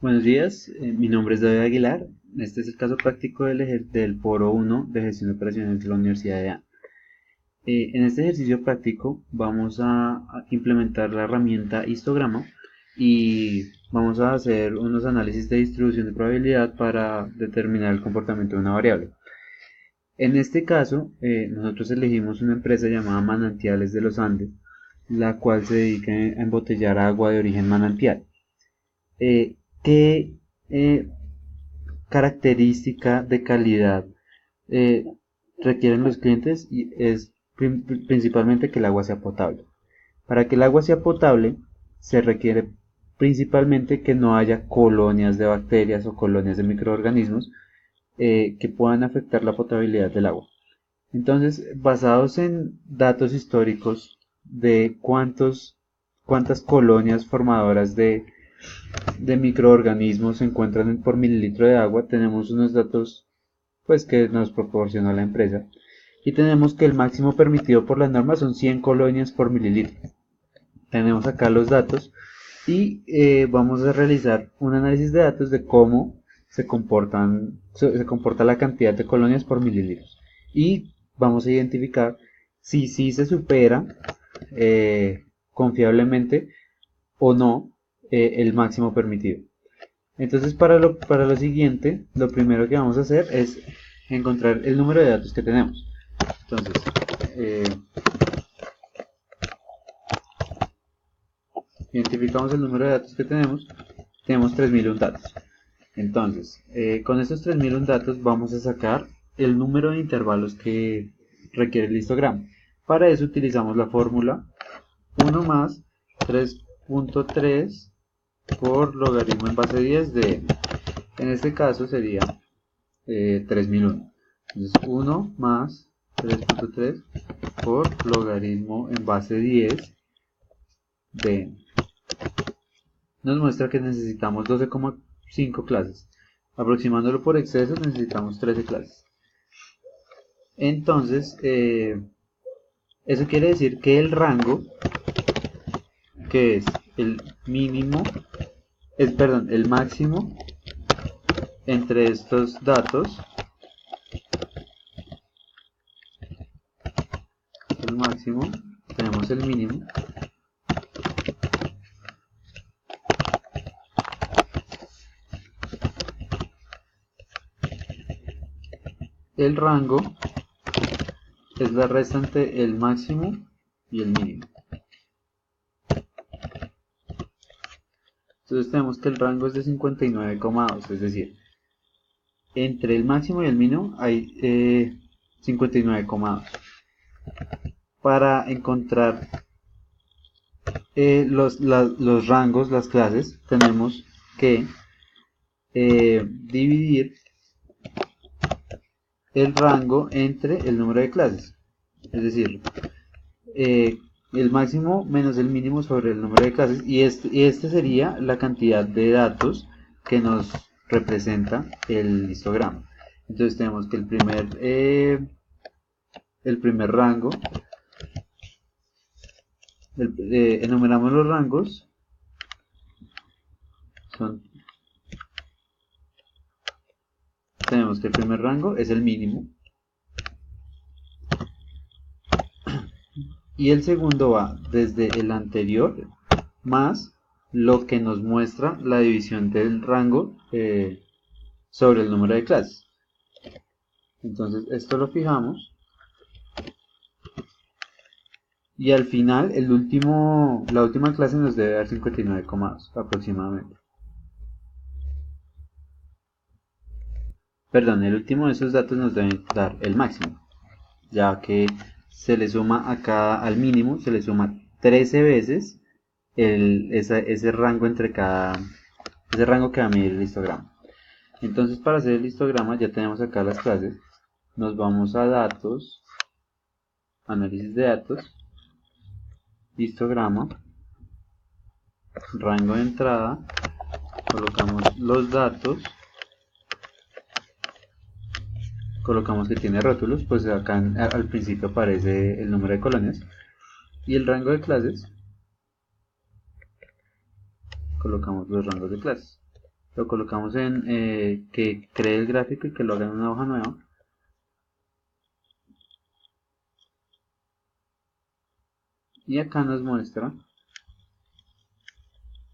Buenos días, mi nombre es David Aguilar. Este es el caso práctico del Foro 1 de Gestión de Operaciones de la Universidad de A. En este ejercicio práctico vamos a implementar la herramienta histograma y vamos a hacer unos análisis de distribución de probabilidad para determinar el comportamiento de una variable. En este caso, nosotros elegimos una empresa llamada Manantiales de los Andes, la cual se dedica a embotellar agua de origen manantial. ¿Qué característica de calidad eh, requieren los clientes? Y es principalmente que el agua sea potable. Para que el agua sea potable se requiere principalmente que no haya colonias de bacterias o colonias de microorganismos que puedan afectar la potabilidad del agua. Entonces, basados en datos históricos de cuántas colonias formadoras de microorganismos se encuentran por mililitro de agua, tenemos unos datos pues que nos proporciona la empresa y tenemos que el máximo permitido por la norma son 100 colonias por mililitro. Tenemos acá los datos y vamos a realizar un análisis de datos de cómo se comporta la cantidad de colonias por mililitros y vamos a identificar si se supera confiablemente o no el máximo permitido. Entonces para lo siguiente, lo primero que vamos a hacer es encontrar el número de datos que tenemos. Entonces, eh, identificamos el número de datos que tenemos 3001 datos. Entonces, con estos 3001 datos vamos a sacar el número de intervalos que requiere el histograma. Para eso utilizamos la fórmula 1 más 3.3 por logaritmo en base 10 de n. En este caso sería 3001. Entonces 1 más 3.3 por logaritmo en base 10 de n. Nos muestra que necesitamos 12,5 clases. Aproximándolo por exceso necesitamos 13 clases. Entonces, eso quiere decir que el rango, que es el mínimo, el máximo entre estos datos, el máximo, tenemos el mínimo, el rango es la resta entre el máximo y el mínimo. Entonces tenemos que el rango es de 59,2, es decir, entre el máximo y el mínimo hay 59,2. Para encontrar los rangos, las clases, tenemos que dividir el rango entre el número de clases. Es decir, el máximo menos el mínimo sobre el número de clases. Y este sería la cantidad de datos que nos representa el histograma. Entonces tenemos que el primer rango, enumeramos los rangos, tenemos que el primer rango es el mínimo y el segundo va desde el anterior más lo que nos muestra la división del rango sobre el número de clases. Entonces esto lo fijamos y al final la última clase nos debe dar 59,2 aproximadamente. Perdón, el último de esos datos nos debe dar el máximo, ya que se le suma al mínimo, se le suma 13 veces ese rango ese rango que va a medir el histograma. Entonces para hacer el histograma ya tenemos acá las clases, nos vamos a datos, análisis de datos, histograma, rango de entrada, colocamos los datos, colocamos que tiene rótulos, pues acá al principio aparece el número de colonias y el rango de clases, colocamos los rangos de clases. lo colocamos en que cree el gráfico y que lo haga en una hoja nueva. Y acá nos muestra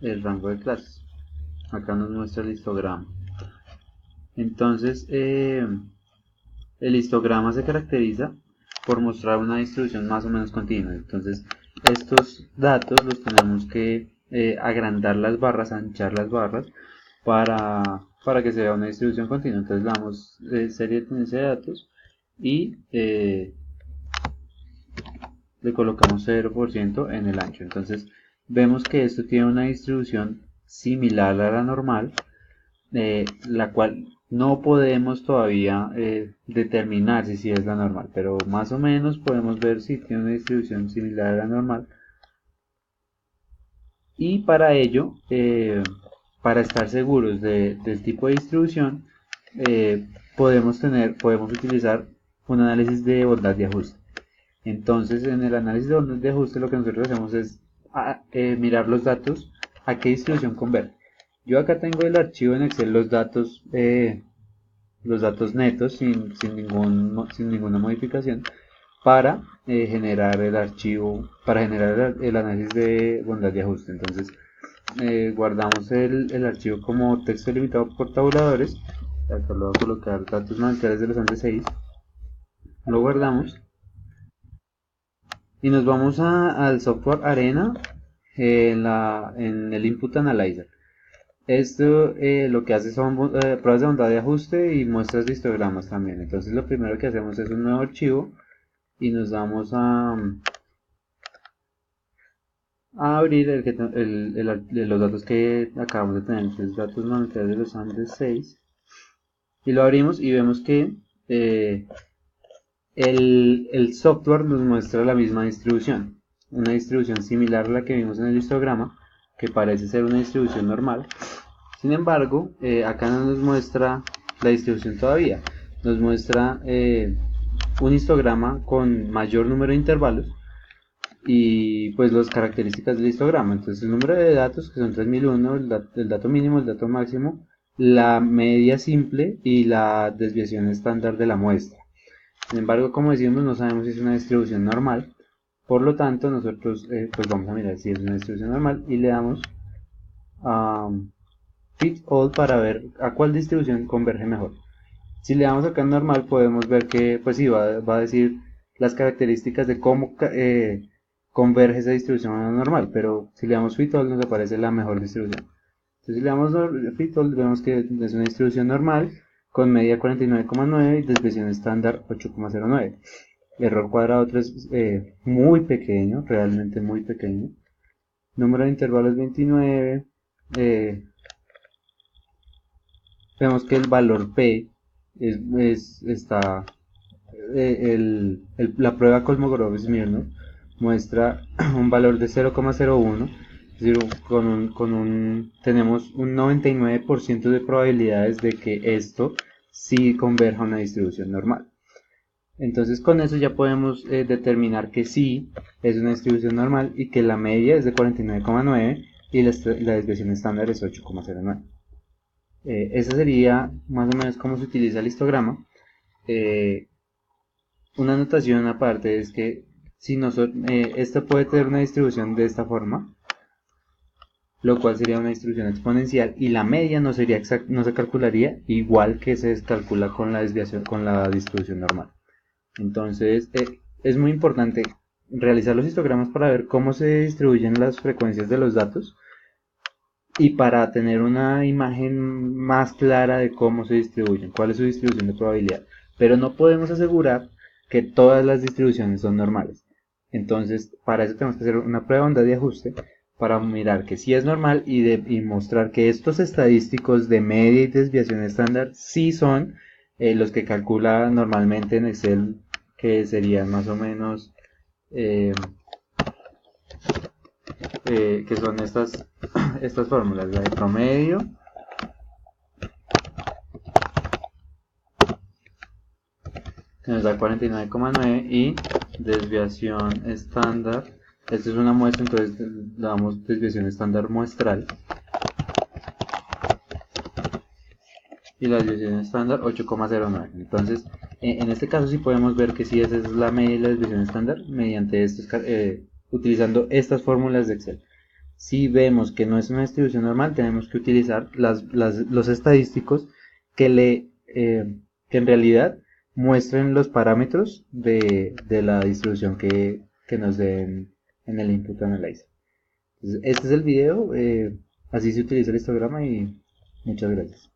el rango de clases. Acá nos muestra el histograma. Entonces, el histograma se caracteriza por mostrar una distribución más o menos continua. Entonces, estos datos los tenemos que agrandar las barras, anchar las barras para que se vea una distribución continua. Entonces, le damos serie de tendencia de datos y le colocamos 0% en el ancho. Entonces, vemos que esto tiene una distribución similar a la normal, la cual no podemos todavía determinar si es la normal, pero más o menos podemos ver si tiene una distribución similar a la normal. Y para ello, para estar seguros del tipo de distribución, podemos utilizar un análisis de bondad de ajuste. Entonces, en el análisis de bondad de ajuste, lo que nosotros hacemos es mirar los datos a qué distribución converge. Yo acá tengo el archivo en Excel los datos netos sin ninguna modificación para generar el archivo, para generar el análisis de bondad de ajuste. Entonces guardamos el archivo como texto limitado por tabuladores. Acá lo voy a colocar datos monetarios de los Andes 6. Lo guardamos y nos vamos al software Arena en el Input Analyzer. Esto lo que hace son pruebas de bondad de ajuste y muestras de histogramas también. Entonces lo primero que hacemos es un nuevo archivo y nos vamos a abrir los datos que acabamos de tener. Entonces datos monetarios de los Andes 6 y lo abrimos y vemos que el software nos muestra la misma distribución, una distribución similar a la que vimos en el histograma, que parece ser una distribución normal. Sin embargo, acá no nos muestra la distribución todavía, nos muestra un histograma con mayor número de intervalos y pues las características del histograma. Entonces el número de datos, que son 3001, el dato mínimo, el dato máximo, la media simple y la desviación estándar de la muestra. Sin embargo, como decimos, no sabemos si es una distribución normal. Por lo tanto, nosotros pues vamos a mirar si es una distribución normal y le damos a Fit All para ver a cuál distribución converge mejor. Si le damos acá en normal, podemos ver que pues sí, va a decir las características de cómo converge esa distribución a la normal, pero si le damos Fit All nos aparece la mejor distribución. Entonces si le damos Fit All, vemos que es una distribución normal con media 49,9 y desviación estándar 8,09. Error cuadrado 3 muy pequeño, realmente muy pequeño. Número de intervalos 29. Vemos que el valor P está la prueba Kolmogorov-Smirnov muestra un valor de 0,01, es decir, tenemos un 99% de probabilidades de que esto sí converja a una distribución normal. Entonces con eso ya podemos determinar que sí es una distribución normal y que la media es de 49,9 y la desviación estándar es 8,09. Esa sería más o menos cómo se utiliza el histograma. Una anotación aparte es que si esto puede tener una distribución de esta forma, lo cual sería una distribución exponencial, y la media no se calcularía igual que se calcula con la desviación, con la distribución normal. Entonces es muy importante realizar los histogramas para ver cómo se distribuyen las frecuencias de los datos y para tener una imagen más clara de cómo se distribuyen, cuál es su distribución de probabilidad. Pero no podemos asegurar que todas las distribuciones son normales. Entonces, para eso tenemos que hacer una prueba de bondad de ajuste para mirar que sí es normal y mostrar que estos estadísticos de media y desviación estándar sí son los que calcula normalmente en Excel, que serían más o menos que son estas fórmulas, la de promedio, que nos da 49,9, y desviación estándar. Esta es una muestra, entonces damos desviación estándar muestral, y la desviación estándar 8,09. Entonces, en este caso sí podemos ver que sí, esa es la media y la desviación estándar mediante utilizando estas fórmulas de Excel. Si vemos que no es una distribución normal, tenemos que utilizar los estadísticos que, que en realidad muestren los parámetros de la distribución que nos den en el input analyzer. Entonces, este es el video, así se utiliza el histograma y muchas gracias.